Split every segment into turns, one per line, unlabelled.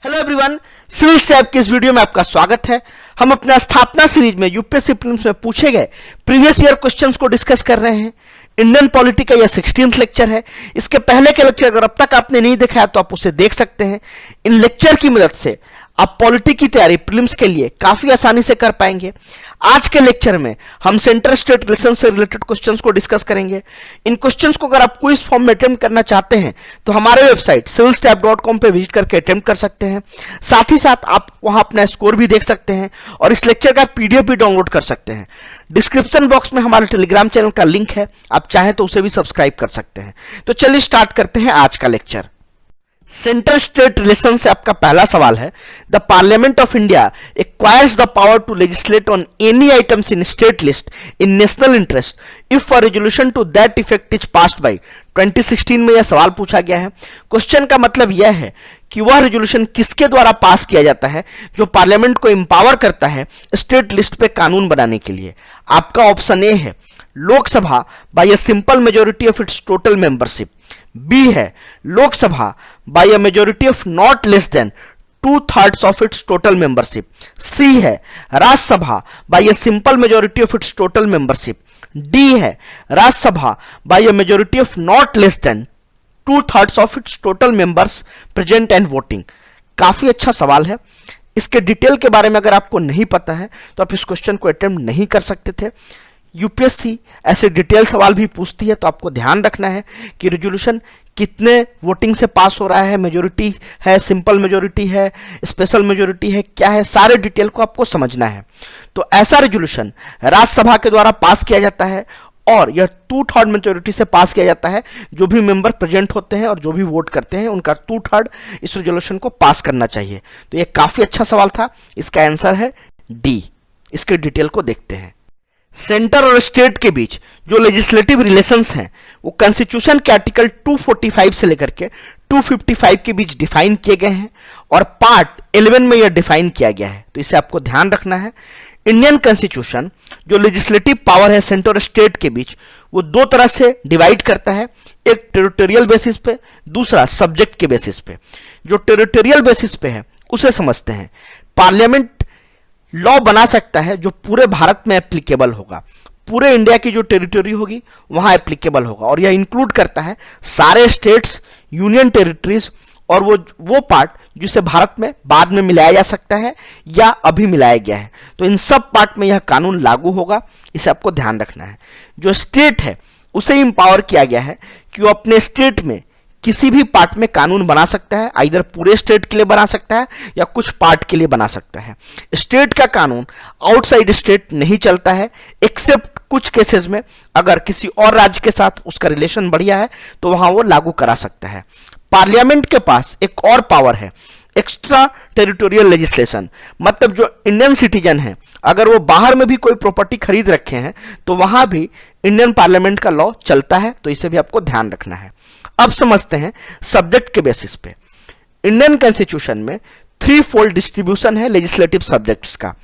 Hello everyone, civil step की इस video में आपका स्वागत है। हम अपना स्थापना सीरीज में यूपीएससी प्रीलिम्स में पूछे गए प्रीवियस ईयर क्वेश्चंस को डिस्कस कर रहे हैं। इंडियन पॉलिटी का यह 16th लेक्चर है। इसके पहले के लेक्चर अगर अब तक आपने नहीं देखा है तो आप उसे देख सकते हैं। इन लेक्चर की मदद से आप पॉलिटी की तैयारी प्रीलिम्स के लिए काफी आसानी से कर पाएंगे। आज के लेक्चर में हम सेंटर स्टेट रिलेशन से रिलेटेड क्वेश्चंस को डिस्कस करेंगे। इन क्वेश्चंस को अगर आप क्विज फॉर्म में अटेम्प्ट करना चाहते हैं तो हमारे वेबसाइट civilstep.com पे विजिट करके अटेम्प्ट कर सकते हैं। साथ ही साथ आप वहां अपना स्कोर भी देख सकते हैं और इस लेक्चर का पीडीएफ भी डाउनलोड कर सकते हैं। डिस्क्रिप्शन बॉक्स में हमारे टेलीग्राम चैनल का लिंक है, आप चाहें तो उसे भी सब्सक्राइब कर सकते हैं। तो चलिए स्टार्ट करते हैं आज का लेक्चर। सेंटर स्टेट रिलेशन से आपका पहला सवाल है, the parliament of India acquires the power to legislate on any items in state list in national interest if a resolution to that effect is passed by 2016 में यह सवाल पूछा गया है। क्वेश्चन का मतलब यह है कि वह रेजोल्यूशन किसके द्वारा पास किया जाता है जो पार्लियामेंट को एम्पावर करता है स्टेट लिस्ट पे कानून बनाने के लिए। आपका ऑप्शन ए है Lok Sabha by a simple majority of its total membership, B है Lok Sabha by a majority of not less than 2/3 of its total membership, C है Rajya Sabha by a simple majority of its total membership, D है Rajya Sabha by a majority of not less than 2/3 of its total members present and voting. काफी अच्छा सवाल है। इसके detail के बारे में अगर आपको नहीं पता है तो आप इस क्वेश्चन को अटेम्प्ट नहीं कर सकते थे। यूपीएससी ऐसे डिटेल सवाल भी पूछती है, तो आपको ध्यान रखना है कि रेजोल्यूशन कितने वोटिंग से पास हो रहा है, मेजोरिटी है, सिंपल मेजोरिटी है, स्पेशल मेजोरिटी है, क्या है, सारे डिटेल को आपको समझना है। तो ऐसा रेजोल्यूशन राज्यसभा के द्वारा पास किया जाता है और यह 2/3 मेजोरिटी से पास किया जाता है। जो भी मेंबर प्रेजेंट होते हैं और जो भी वोट करते हैं उनका 2/3 इस रेजोल्यूशन को पास करना चाहिए। तो यह काफी अच्छा सवाल था। इसका आंसर है डी। इसके डिटेल को देखते हैं। सेंटर और स्टेट के बीच जो लेजिस्लेटिव रिलेशंस हैं वो कॉन्स्टिट्यूशन के आर्टिकल 245 से लेकर के 255 के बीच डिफाइन किए गए हैं और पार्ट 11 में यह डिफाइन किया गया है। तो इसे आपको ध्यान रखना है। इंडियन कॉन्स्टिट्यूशन जो लेजिस्लेटिव पावर है सेंटर और स्टेट के बीच वो दो तरह से डिवाइड करता है, एक टेरिटोरियल बेसिस पे, दूसरा सब्जेक्ट के बेसिस पे। जो टेरिटोरियल बेसिस पे है उसे समझते हैं। पार्लियामेंट लॉ बना सकता है जो पूरे भारत में एप्लीकेबल होगा, पूरे इंडिया की जो टेरिटरी होगी वहां एप्लीकेबल होगा, और यह इंक्लूड करता है सारे स्टेट्स, यूनियन टेरिटरीज और वो पार्ट जिसे भारत में बाद में मिलाया जा सकता है या अभी मिलाया गया है। तो इन सब पार्ट में यह कानून लागू होगा, इसे आपको ध्यान रखना है। जो स्टेट है उसे इंपावर किया गया है कि वो अपने स्टेट में किसी भी पार्ट में कानून बना सकता है, आइदर पूरे स्टेट के लिए बना सकता है या कुछ पार्ट के लिए बना सकता है। स्टेट का कानून आउटसाइड स्टेट नहीं चलता है, एक्सेप्ट कुछ केसेस में अगर किसी और राज्य के साथ उसका रिलेशन बढ़िया है तो वहां वो लागू करा सकता है। पार्लियामेंट के पास एक और पावर है, एक्स्ट्रा टेरिटोरियल लेजिस्लेशन। मतलब जो इंडियन सिटीजन है अगर वो बाहर में भी कोई प्रॉपर्टी खरीद रखे हैं तो वहां भी इंडियन पार्लियामेंट का लॉ चलता है, तो इसे भी आपको ध्यान रखना है। अब समझते हैं सब्जेक्ट के बेसिस पे। इंडियन कॉन्स्टिट्यूशन में 3-fold डिस्ट्रीब्यूशन है लेजिस्लेटिव सब्जेक्ट्स का।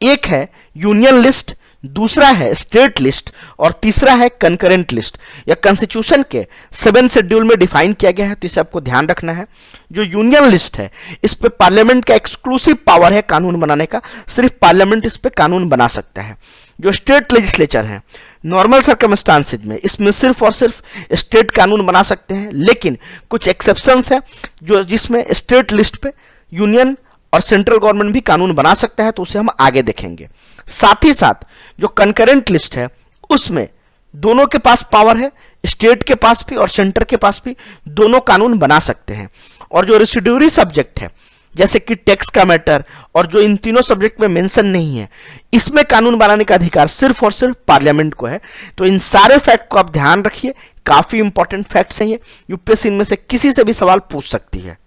एक है यूनियन लिस्ट, दूसरा है स्टेट लिस्ट और तीसरा है कंकरेंट लिस्ट। यह कॉन्स्टिट्यूशन के 7 शेड्यूल में डिफाइन किया गया है, तो इसे आपको ध्यान रखना है। जो यूनियन लिस्ट है इस पे पार्लियामेंट का एक्सक्लूसिव पावर है कानून बनाने का, सिर्फ पार्लियामेंट इस पे कानून बना सकता है। जो स्टेट लेजिस्लेचर है नॉर्मल सर्कमस्टांसेज में इसमें सिर्फ और सिर्फ स्टेट कानून बना सकते हैं, लेकिन कुछ एक्सेप्शंस है जो जिसमें स्टेट लिस्ट पे यूनियन और सेंट्रल गवर्नमेंट भी कानून बना सकता है, तो उसे हम आगे देखेंगे। साथ ही साथ जो कंकरेंट लिस्ट है उसमें दोनों के पास पावर है, स्टेट के पास भी और सेंटर के पास भी, दोनों कानून बना सकते हैं। और जो रेसिड्यूरी सब्जेक्ट है जैसे कि टैक्स का मैटर और जो इन तीनों सब्जेक्ट में मेंशन नहीं है, इसमें कानून बनाने का अधिकार सिर्फ और सिर्फ पार्लियामेंट को है। तो इन सारे फैक्ट को आप ध्यान रखिए, काफी इंपॉर्टेंट फैक्ट्स हैं ये। यूपीएससी इनमें से किसी से भी सवाल पूछ सकती है।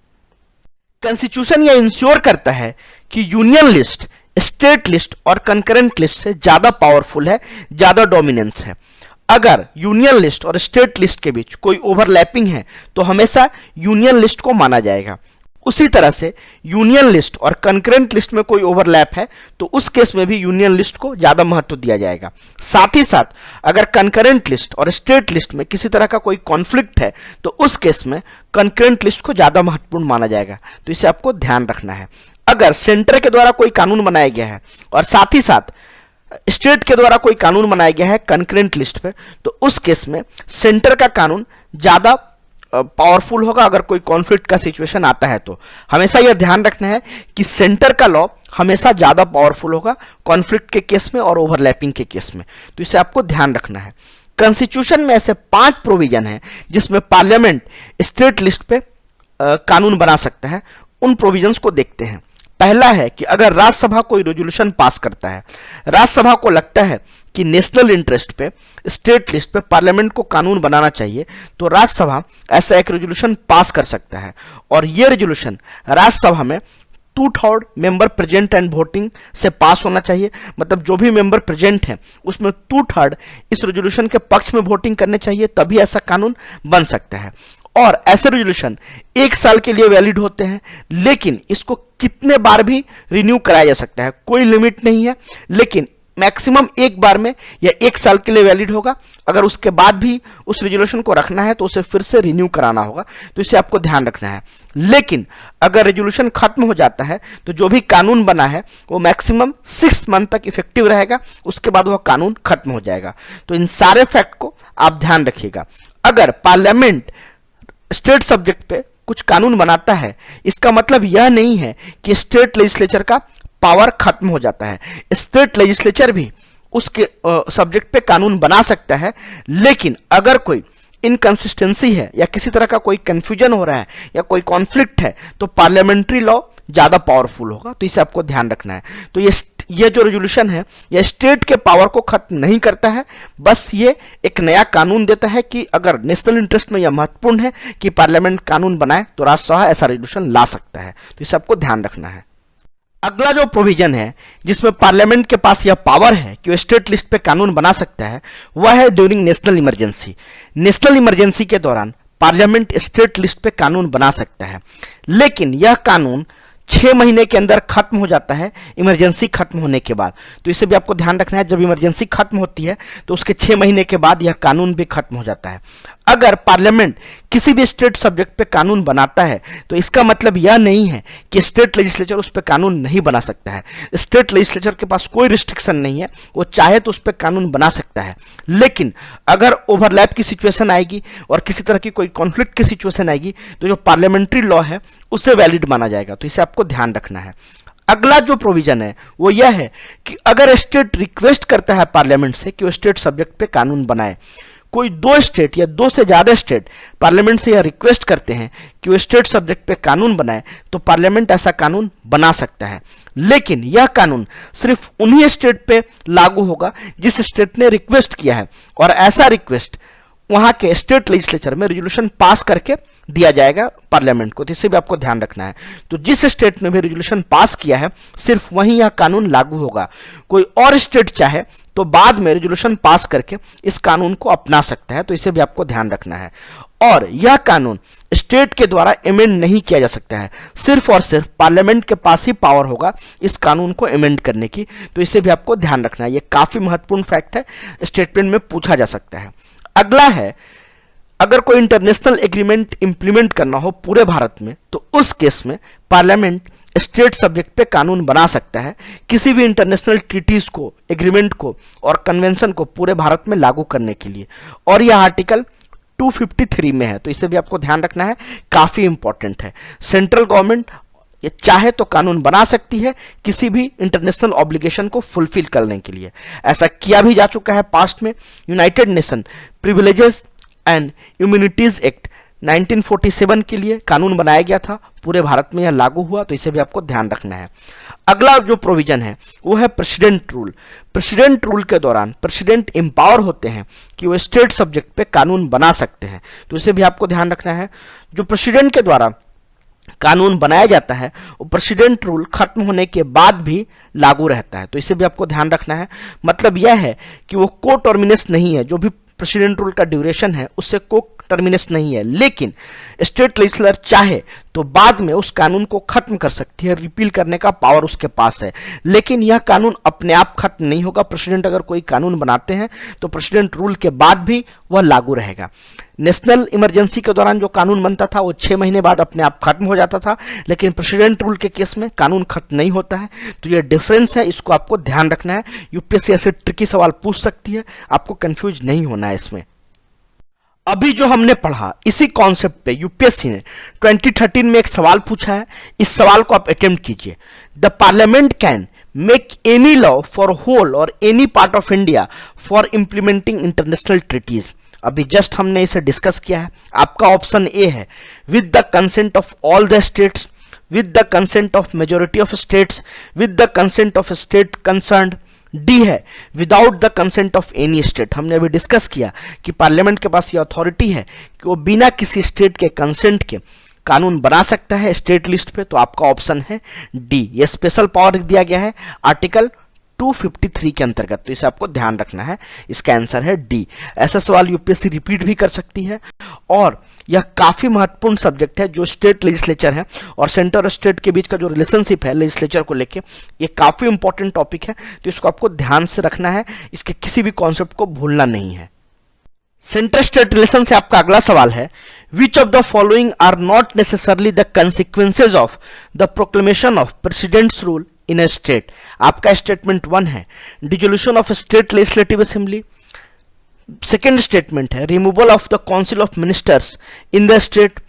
कॉन्स्टिट्यूशन यह इंश्योर करता है कि यूनियन लिस्ट, स्टेट लिस्ट और कंकरेंट लिस्ट से ज्यादा पावरफुल है, ज्यादा डोमिनेंस है। अगर यूनियन लिस्ट और स्टेट लिस्ट के बीच कोई ओवरलैपिंग है तो हमेशा यूनियन लिस्ट को माना जाएगा, उसी तरह से यूनियन लिस्ट और कंकरेंट लिस्ट में कोई ओवरलैप है तो उस केस में भी यूनियन लिस्ट को ज्यादा महत्व दिया जाएगा। साथ ही साथ अगर कंकरेंट लिस्ट और स्टेट लिस्ट में किसी तरह का कोई कॉन्फ्लिक्ट है तो उस केस में कंकरेंट लिस्ट को ज्यादा महत्वपूर्ण माना जाएगा। तो इसे आपको ध्यान रखना है। अगर सेंटर के द्वारा कोई कानून बनाया गया है और साथ ही साथ स्टेट के द्वारा कोई कानून बनाया गया है कंकरेंट लिस्ट पे, तो उस केस में सेंटर का कानून ज्यादा पावरफुल होगा। अगर कोई कॉन्फ्लिक्ट का सिचुएशन आता है तो हमेशा यह ध्यान रखना है कि सेंटर का लॉ हमेशा ज्यादा पावरफुल होगा कॉन्फ्लिक्ट के केस में और ओवरलैपिंग के केस में। तो इसे आपको ध्यान रखना है। कॉन्स्टिट्यूशन में ऐसे 5 प्रोविजन हैं जिसमें पार्लियामेंट स्टेट लिस्ट पे कानून बना सकता है। उन प्रोविजंस को देखते हैं। पहला है कि अगर राज्यसभा कोई रेजोल्यूशन पास करता है, राज्यसभा को लगता है कि नेशनल इंटरेस्ट पे स्टेट लिस्ट पे पार्लियामेंट को कानून बनाना चाहिए, तो राज्यसभा ऐसा एक रेजोल्यूशन पास कर सकता है और यह रेजोल्यूशन राज्यसभा में 2/3 मेंबर प्रेजेंट एंड वोटिंग से पास होना चाहिए। मतलब जो भी मेंबर प्रेजेंट हैं उसमें 2/3 इस रेजोल्यूशन के पक्ष में वोटिंग करने चाहिए, तभी ऐसा कानून बन सकता है। और ऐसे रेजोल्यूशन 1 साल के लिए वैलिड होते हैं, लेकिन इसको कितने बार भी रिन्यू कराया जा सकता है, कोई लिमिट नहीं है, लेकिन मैक्सिमम 1 बार में या 1 साल के लिए वैलिड होगा। अगर उसके बाद भी उस रेजोल्यूशन को रखना है तो उसे फिर से रिन्यू कराना होगा। तो इसे आपको ध्यान रखना है। लेकिन अगर रेजोल्यूशन खत्म हो जाता है तो जो भी कानून बना है वो मैक्सिमम 6 मंथ तक इफेक्टिव रहेगा, उसके बाद वह कानून खत्म हो जाएगा। तो इन सारे फैक्ट को आप ध्यान रखिएगा। अगर पार्लियामेंट स्टेट सब्जेक्ट पे कुछ कानून बनाता है, इसका मतलब यह नहीं है कि स्टेट लेजिस्लेचर का पावर खत्म हो जाता है। स्टेट लेजिस्लेचर भी उसके सब्जेक्ट पे कानून बना सकता है, लेकिन अगर कोई इनकंसिस्टेंसी है या किसी तरह का कोई कंफ्यूजन हो रहा है या कोई कॉन्फ्लिक्ट है तो पार्लियामेंट्री लॉ ज्यादा पावरफुल होगा। तो इसे आपको ध्यान रखना है। तो ये जो रेजोल्यूशन है ये स्टेट के पावर को खत्म नहीं करता है, बस ये एक नया कानून देता है कि अगर नेशनल इंटरेस्ट में यह महत्वपूर्ण है कि पार्लियामेंट कानून बनाए तो राज्यसभा ऐसा रेजोल्यूशन ला सकता है। तो इसे आपको ध्यान रखना है। अगला जो प्रोविजन है जिसमें पार्लियामेंट के पास यह पावर है कि वो स्टेट लिस्ट पे कानून बना सकता है, वह है during national emergency. National emergency के दौरान पार्लियामेंट स्टेट लिस्ट पे कानून बना सकता है, लेकिन यह कानून 6 महीने के अंदर खत्म हो जाता है इमरजेंसी खत्म होने के बाद। तो इसे भी आपको ध्यान रखना है। जब इमरजेंसी खत्म होती है तो उसके 6 महीने के बाद यह कानून भी खत्म हो जाता है। अगर पार्लियामेंट किसी भी स्टेट सब्जेक्ट पे कानून बनाता है तो इसका मतलब यह नहीं है कि स्टेट लेजिस्लेचर उस पर कानून नहीं बना सकता है। स्टेट लेजिस्लेचर के पास कोई रिस्ट्रिक्शन नहीं है, वो चाहे तो उस पर कानून बना सकता है। लेकिन अगर ओवरलैप की सिचुएशन आएगी और किसी तरह की कोई कॉन्फ्लिक्ट की सिचुएशन आएगी तो जो पार्लियामेंट्री लॉ है उससे वैलिड माना जाएगा। तो इसे आपको ध्यान रखना है। अगला जो प्रोविजन है वो यह है कि अगर स्टेट रिक्वेस्ट करता है पार्लियामेंट से कि वो स्टेट सब्जेक्ट पे कानून बनाए, कोई 2 स्टेट या 2 से ज्यादा स्टेट पार्लियामेंट से यह रिक्वेस्ट करते हैं कि वो स्टेट सब्जेक्ट पे कानून बनाए, तो पार्लियामेंट ऐसा कानून बना सकता है। लेकिन यह कानून सिर्फ उन्हीं स्टेट पे लागू होगा जिस स्टेट ने रिक्वेस्ट किया है, और ऐसा रिक्वेस्ट वहां के स्टेट लेजिस्लेचर में रेजोल्यूशन पास करके दिया जाएगा पार्लियामेंट को। तो इससे भी आपको ध्यान रखना है। तो जिस स्टेट ने भी रेजोल्यूशन पास किया है सिर्फ वहीं यह कानून लागू होगा। कोई और स्टेट चाहे तो बाद में रेजोल्यूशन पास करके इस कानून को अपना सकता है। तो इसे भी आपको ध्यान रखना है। और यह कानून स्टेट के द्वारा अमेंड नहीं किया जा सकता है, सिर्फ और सिर्फ पार्लियामेंट के पास ही पावर होगा इस कानून को अमेंड करने की। तो इसे भी आपको ध्यान रखना है। यह काफी महत्वपूर्ण फैक्ट है, स्टेटमेंट में पूछा जा सकता है। अगला है, अगर कोई इंटरनेशनल एग्रीमेंट इंप्लीमेंट करना हो पूरे भारत में तो उस केस में पार्लियामेंट स्टेट सब्जेक्ट पे कानून बना सकता है किसी भी इंटरनेशनल ट्रीटीज को, एग्रीमेंट को और कन्वेंशन को पूरे भारत में लागू करने के लिए। और यह आर्टिकल 253 में है। तो इसे भी आपको ध्यान रखना है, काफी इंपॉर्टेंट है। सेंट्रल गवर्नमेंट ये चाहे तो कानून बना सकती है किसी भी इंटरनेशनल ऑब्लिगेशन को फुलफिल करने के लिए। ऐसा किया भी जा चुका है पास्ट में। United nation privileges and immunities act 1947 के लिए कानून बनाया गया था, पूरे भारत में यह लागू हुआ। तो इसे भी आपको ध्यान रखना है। अगला जो प्रोविजन है वो है प्रेसिडेंट रूल। प्रेसिडेंट रूल के दौरान प्रेसिडेंट एम्पावर होते हैं कि वो स्टेट सब्जेक्ट पे कानून बना सकते हैं। तो इसे भी आपको ध्यान रखना है। जो प्रेसिडेंट के द्वारा कानून बनाया जाता है वो प्रेसिडेंट रूल खत्म होने के बाद भी लागू रहता है। तो इसे भी आपको ध्यान रखना है। मतलब यह है कि वो को टर्मिनेस नहीं है, जो भी प्रेसिडेंट रूल का ड्यूरेशन है उससे को टर्मिनेस नहीं है। लेकिन स्टेट लेजिस्लेचर चाहे तो तो बाद में उस कानून को खत्म कर सकती है, रिपील करने का पावर उसके पास है। लेकिन यह कानून अपने आप खत्म नहीं होगा। प्रेसिडेंट अगर कोई कानून बनाते हैं तो प्रेसिडेंट रूल के बाद भी वह लागू रहेगा। नेशनल इमरजेंसी के दौरान जो कानून बनता था वो 6 महीने बाद अपने आप खत्म हो जाता था, लेकिन प्रेसिडेंट रूल के केस में कानून खत्म नहीं होता है। तो ये डिफरेंस है, इसको आपको ध्यान रखना है। यूपीएससी ऐसे ट्रिकी सवाल पूछ सकती है, आपको कंफ्यूज नहीं होना है इसमें। अभी जो हमने पढ़ा इसी कॉन्सेप्ट पे यूपीएससी ने 2013 में एक सवाल पूछा है। इस सवाल को आप अटेम्प्ट कीजिए। The parliament can make any law for whole और any part of India for implementing international treaties. अभी जस्ट हमने इसे डिस्कस किया है। आपका ऑप्शन ए है with the consent of all the states, with the consent of majority of states, with the consent of state concerned. D है without the consent of any state. हमने अभी discuss किया कि parliament के पास ये authority है कि वो बिना किसी स्टेट के कंसेंट के कानून बना सकता है स्टेट लिस्ट पे। तो आपका ऑप्शन है डी। ये स्पेशल पावर दिया गया है आर्टिकल 253 के अंतर्गत, तो इसे आपको ध्यान रखना है। इसका आंसर है डी। ऐसा सवाल यूपीएससी रिपीट भी कर सकती है और यह काफी महत्वपूर्ण सब्जेक्ट है। जो स्टेट लेजिस्लेचर है और सेंटर और स्टेट के बीच का जो रिलेशनशिप है लेजिस्लेचर को लेके, ये काफी इंपॉर्टेंट टॉपिक है, तो इसको आपको ध्यान से रखना है। इसके किसी भी कॉन्सेप्ट को भूलना नहीं है। सेंटर स्टेट रिलेशन से आपका अगला सवाल है which of the following are not necessarily the consequences of the proclamation of president's rule in a state. आपका स्टेटमेंट 1 है dissolution of state legislative assembly. Second statement है removal of the council of ministers in the state.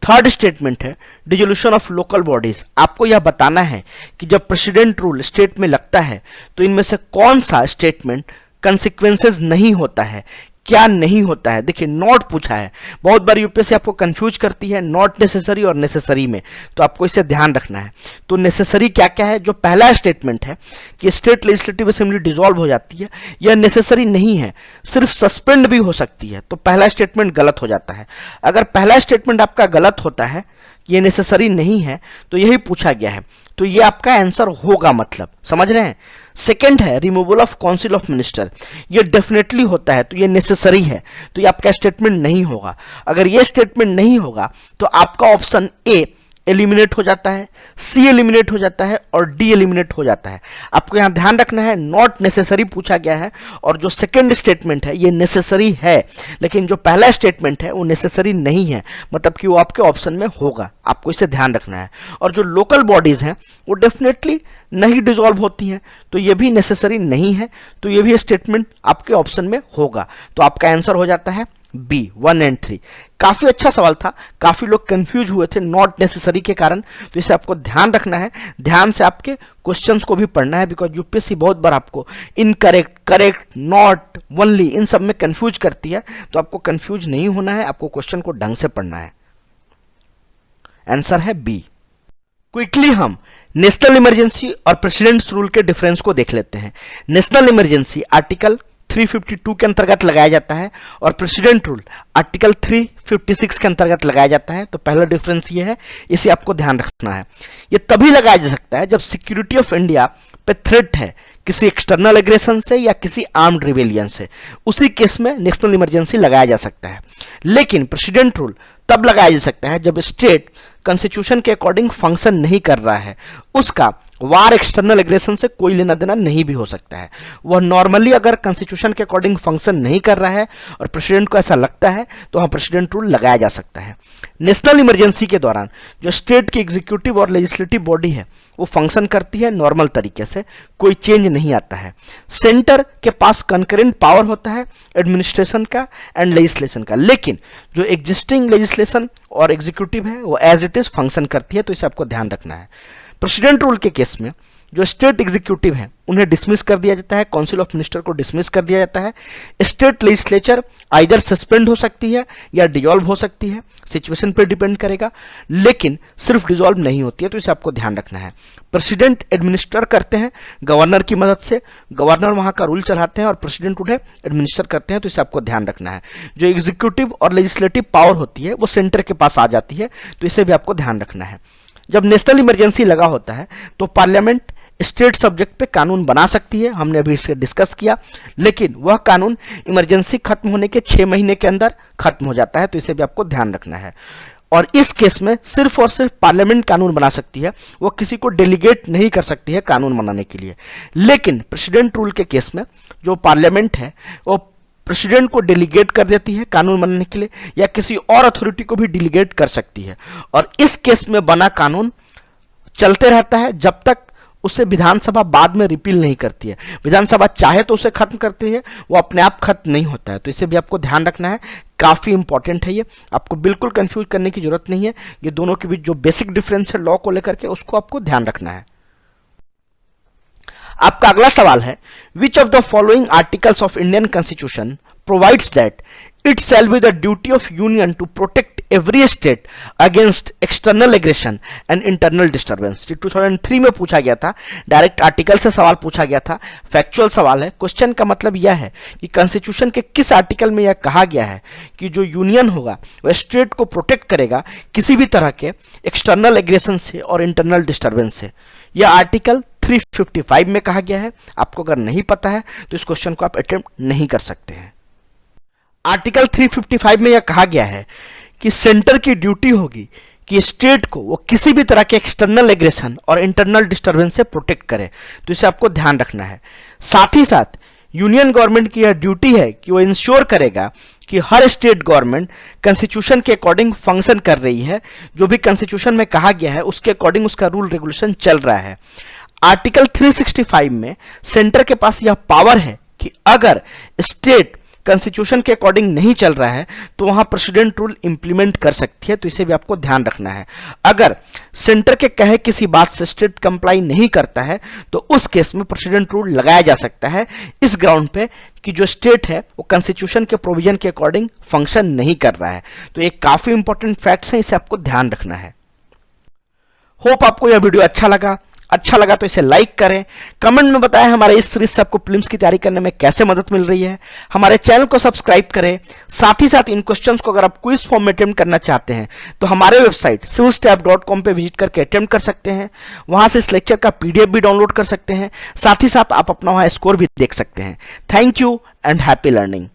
Third statement है dissolution of local bodies. आपको यह बताना है कि जब प्रेसिडेंट रूल स्टेट में लगता है तो इनमें से कौन सा स्टेटमेंट कंसिक्वेंसेज नहीं होता है, क्या नहीं होता है। देखिए नॉट पूछा है, बहुत बार यूपीएससी आपको कंफ्यूज करती है नॉट नेसेसरी और नेसेसरी में, तो आपको इसे ध्यान रखना है। तो नेसेसरी क्या क्या है, जो पहला स्टेटमेंट है कि स्टेट लेजिस्लेटिव असेंबली डिसॉल्व हो जाती है, यह नेसेसरी नहीं है, सिर्फ सस्पेंड भी हो सकती है। तो पहला स्टेटमेंट गलत हो जाता है। अगर पहला स्टेटमेंट आपका गलत होता है, ये नेसेसरी नहीं है, तो यही पूछा गया है, तो ये आपका आंसर होगा, मतलब समझ रहे हैं। सेकंड है removal of council of minister, ये डेफिनेटली होता है, तो ये नेसेसरी है, तो ये आपका स्टेटमेंट नहीं होगा। अगर ये स्टेटमेंट नहीं होगा तो आपका ऑप्शन ए एलिमिनेट हो जाता है, सी एलिमिनेट हो जाता है और डी एलिमिनेट हो जाता है। आपको यहां ध्यान रखना है नॉट नेसेसरी पूछा गया है और जो सेकंड स्टेटमेंट है ये नेसेसरी है, लेकिन जो पहला स्टेटमेंट है वो नेसेसरी नहीं है, मतलब कि वो आपके ऑप्शन में होगा। आपको इसे ध्यान रखना है। और जो लोकल बॉडीज हैं वो डेफिनेटली नहीं डिसॉल्व होती हैं, तो ये भी नेसेसरी नहीं है, तो ये भी स्टेटमेंट आपके ऑप्शन में होगा। तो आपका आंसर हो जाता है बी 1 और 3। काफी अच्छा सवाल था, काफी लोग कंफ्यूज हुए थे नॉट नेसेसरी के कारण, तो इसे आपको ध्यान रखना है। ध्यान से आपके क्वेश्चंस को भी पढ़ना है, बिकॉज यूपीएससी बहुत बार आपको incorrect, correct, not, only in सब में कंफ्यूज करती है, तो आपको कंफ्यूज नहीं होना है, आपको क्वेश्चन को ढंग से पढ़ना है। आंसर है बी। क्विकली हम नेशनल इमरजेंसी और प्रेसिडेंट्स रूल के डिफरेंस को देख लेते हैं। नेशनल इमरजेंसी आर्टिकल 352 के अंतर्गत लगाया जाता है और प्रेसिडेंट रूल आर्टिकल 356 के अंतर्गत लगाया जाता है। तो पहला डिफरेंस ये है, इसे आपको ध्यान रखना है। ये तभी लगाया जा सकता है जब सिक्योरिटी ऑफ इंडिया पे थ्रेट है किसी एक्सटर्नल एग्रेशन से या किसी आर्म्ड रिवेलियन से, उसी केस में नेशनल इमरजेंसी लगाया जा सकता है। लेकिन प्रेसिडेंट रूल तब लगाया जा सकता है जब स्टेट कॉन्स्टिट्यूशन के अकॉर्डिंग फंक्शन नहीं कर रहा है, उसका वार एक्सटर्नल एग्रेशन से कोई लेना देना नहीं भी हो सकता है। वह नॉर्मली अगर कॉन्स्टिट्यूशन के अकॉर्डिंग फंक्शन नहीं कर रहा है और प्रेसिडेंट को ऐसा लगता है तो वहां प्रेसिडेंट रूल लगाया जा सकता है। नेशनल इमरजेंसी के दौरान जो स्टेट की एग्जीक्यूटिव और लेजिस्लेटिव बॉडी है वो फंक्शन करती है नॉर्मल तरीके से, कोई चेंज नहीं आता है। सेंटर के पास कंकरेंट पावर होता है एडमिनिस्ट्रेशन का एंड लेजिस्लेशन का, लेकिन जो एग्जिस्टिंग लेजिस्लेशन और एग्जीक्यूटिव है वो एज इट इज फंक्शन करती है, तो इसे आपको ध्यान रखना है। प्रेसिडेंट रूल के केस में जो स्टेट एग्जीक्यूटिव है उन्हें डिसमिस कर दिया जाता है, काउंसिल ऑफ मिनिस्टर को डिसमिस कर दिया जाता है। स्टेट लेजिस्लेचर आइदर सस्पेंड हो सकती है या डिसॉल्व हो सकती है, सिचुएशन पर डिपेंड करेगा, लेकिन सिर्फ डिसॉल्व नहीं होती है, तो इसे आपको ध्यान रखना है। प्रेसिडेंट एडमिनिस्टर करते हैं गवर्नर की मदद से, गवर्नर वहां का रूल चलाते हैं और प्रेसिडेंट उन्हें एडमिनिस्टर करते हैं, तो इसे आपको ध्यान रखना है। जो एग्जीक्यूटिव और लेजिस्लेटिव पावर होती है वो सेंटर के पास आ जाती है, तो इसे भी आपको ध्यान रखना है। जब नेशनल इमरजेंसी लगा होता है तो पार्लियामेंट स्टेट सब्जेक्ट पे कानून बना सकती है, हमने अभी इसे डिस्कस किया, लेकिन वह कानून इमरजेंसी खत्म होने के 6 महीने के अंदर खत्म हो जाता है, तो इसे भी आपको ध्यान रखना है। और इस केस में सिर्फ और सिर्फ पार्लियामेंट कानून बना सकती है, वो किसी को डेलीगेट नहीं कर सकती है कानून बनाने के लिए। लेकिन प्रेसिडेंट रूल के केस में जो पार्लियामेंट है वो प्रेसिडेंट को डेलीगेट कर देती है कानून बनाने के लिए, या किसी और अथॉरिटी को भी डेलीगेट कर सकती है। और इस केस में बना कानून चलते रहता है जब तक उसे विधानसभा बाद में रिपील नहीं करती है। विधानसभा चाहे तो उसे खत्म करती है, वो अपने आप खत्म नहीं होता है। तो इसे भी आपको ध्यान रखना है, काफी इंपॉर्टेंट है ये, आपको बिल्कुल कंफ्यूज करने की जरूरत नहीं है। ये दोनों के बीच जो बेसिक डिफरेंस है लॉ को लेकर के, उसको आपको ध्यान रखना है। आपका अगला सवाल है, which of the following articles of Indian constitution provides that it shall be the duty of union to protect every state against external aggression and internal disturbance। 2003 में पूछा गया था, डायरेक्ट आर्टिकल से सवाल पूछा गया था, फैक्चुअल सवाल है। क्वेश्चन का मतलब यह है कि कॉन्स्टिट्यूशन के किस आर्टिकल में यह कहा गया है कि जो यूनियन होगा वह स्टेट को प्रोटेक्ट करेगा किसी भी तरह के एक्सटर्नल एग्रेशन से और इंटरनल डिस्टर्बेंस से। यह आर्टिकल 355 में कहा गया है। आपको अगर नहीं पता है तो इस क्वेश्चन को आप अटेम्प्ट नहीं कर सकते हैं। आर्टिकल 355 में यह कहा गया है कि सेंटर की ड्यूटी होगी कि स्टेट को वो किसी भी तरह के एक्सटर्नल एग्रेशन और इंटरनल डिस्टर्बेंस से प्रोटेक्ट करे। तो इसे आपको ध्यान रखना है। साथ ही साथ यूनियन गवर्नमेंट की यह ड्यूटी है कि वो इंश्योर करेगा कि हर स्टेट गवर्नमेंट कॉन्स्टिट्यूशन के अकॉर्डिंग फंक्शन कर रही है, जो भी कॉन्स्टिट्यूशन में कहा गया है उसके अकॉर्डिंग उसका रूल रेगुलेशन चल रहा है। आर्टिकल 365 में सेंटर के पास यह पावर है कि अगर स्टेट कॉन्स्टिट्यूशन के अकॉर्डिंग नहीं चल रहा है तो वहां प्रेसिडेंट रूल इंप्लीमेंट कर सकती है। तो इसे भी आपको ध्यान रखना है। अगर सेंटर के कहे किसी बात से स्टेट कंप्लाई नहीं करता है तो उस केस में प्रेसिडेंट रूल लगाया जा सकता है, इस ग्राउंड पे कि जो स्टेट है वो कॉन्स्टिट्यूशन के प्रोविजन के अकॉर्डिंग फंक्शन नहीं कर रहा है। तो ये काफी इंपॉर्टेंट फैक्ट्स हैं, इसे आपको ध्यान रखना है। होप आपको यह वीडियो अच्छा लगा तो इसे लाइक करें, कमेंट में बताएं हमारे इस सीरीज से आपको प्रीलिम्स की तैयारी करने में कैसे मदद मिल रही है। हमारे चैनल को सब्सक्राइब करें। साथ ही साथ इन क्वेश्चंस को अगर आप क्विज फॉर्म में अटेम्प्ट करना चाहते हैं तो हमारे वेबसाइट civilstep.com पे विजिट करके अटेम्प्ट कर सकते हैं। वहां से इस लेक्चर का PDF भी डाउनलोड कर सकते हैं। साथ ही साथ आप अपना वहां स्कोर भी देख सकते हैं। Thank you and happy learning.